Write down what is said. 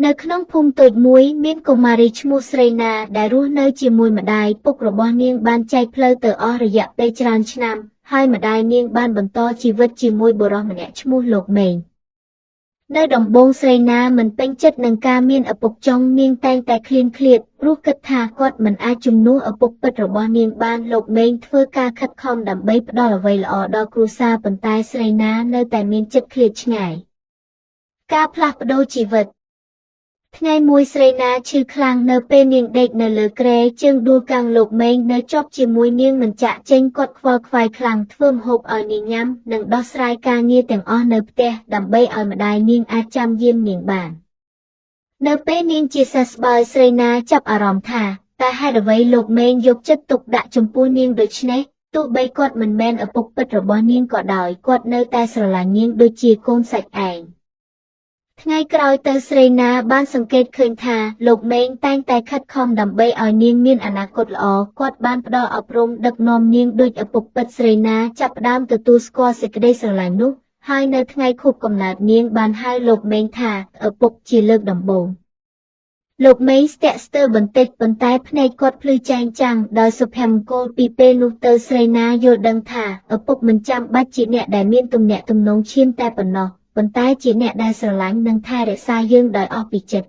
នៅក្នុងភូមិតូចមួយមានកុមារីឈ្មោះស្រីណាដែលរស់នៅជាមួយម្ដាយពុករបស់នាងបានចែកផ្លូវទៅអស់រយៈពេលច្រើនឆ្នាំហើយម្ដាយនាងបានបន្តជីវិតជាមួយបុរសម្នាក់ឈ្មោះលោកមេងនៅដំបូងស្រីណាមិនពេញចិត្តនឹងការមានឪពុកចុងនាងតែងតែឃ្លានឃ្លាតព្រោះគិតថាគាត់មិនអាចជំនួសឪពុកពិតរបស់នាងបានលោកមេងធ្វើការខិតខំដើម្បីផ្ដល់អ្វីល្អដល់គ្រួសារប៉ុន្តែស្រីណានៅតែមានចិត្តឃ្លាតឆ្ងាយការផ្លាស់ប្ដូរជីវិតថ្ងៃមួយស្រីណាឈឺខ្លាំងនៅពេលនាងដេកនៅលើគ្រែជើងដួលកាំងលោកមេងនៅជាប់ជាមួយនាងមិនចាក់ចេញគាត់ខ្វល់ខ្វាយខ្លាំងធ្វើម្ហូបឲ្យនាងញ៉ាំនិងដោះស្រាយការងារទាំងអស់នៅផ្ទះដើម្បីឲ្យម្ដាយនាងអាចចាំយាមនាងបាននៅពេលនាងជាសះស្បើយស្រីណាចាប់អារម្មណ៍ថាតែហេតុអ្វីលោកមេងយកចិត្តទុកដាក់ចំពោះនាងដូច្នេះទោះបីគាត់មិនមែនឪពុកពិតរបស់នាងក៏ដោយគាត់នៅតែស្រឡាញ់នាងដូចជាកូនសាច់ឯងថ្ងៃក្រោយទៅស្រីណាបានសង្កេតឃើញថាលោកមេងតែងតែខិតខំដើម្បីឲ្យនាងមានអនាគតល្អគាត់បានផ្ដល់អប់រំដឹកនាំនាងដូចឪពុកពិតស្រីណាចាប់ផ្ដើមទទួលស្គាល់សេចក្ដីស្រឡាញ់នោះហើយនៅថ្ងៃខួបកំណើតនាងបានហៅលោកមេងថាឪពុកជាលើកដំបូងលោកមេងស្ទាក់ស្ទើរបន្តិចប៉ុន្តែភ្នែកគាត់ភ្លឺចែងចាំងដោយសុភមង្គលពីពេលនោះទៅស្រីណាយល់ដឹងថាឪពុកមិនចាំបាច់ជាអ្នកដែលមានទំនាក់ទំនងឈាមតែប៉ុណ្ណោះប៉ុន្តែជាអ្នកដែលស្រឡាញ់និងថែរក្សាយើងដោយអស់ពីចិត្ត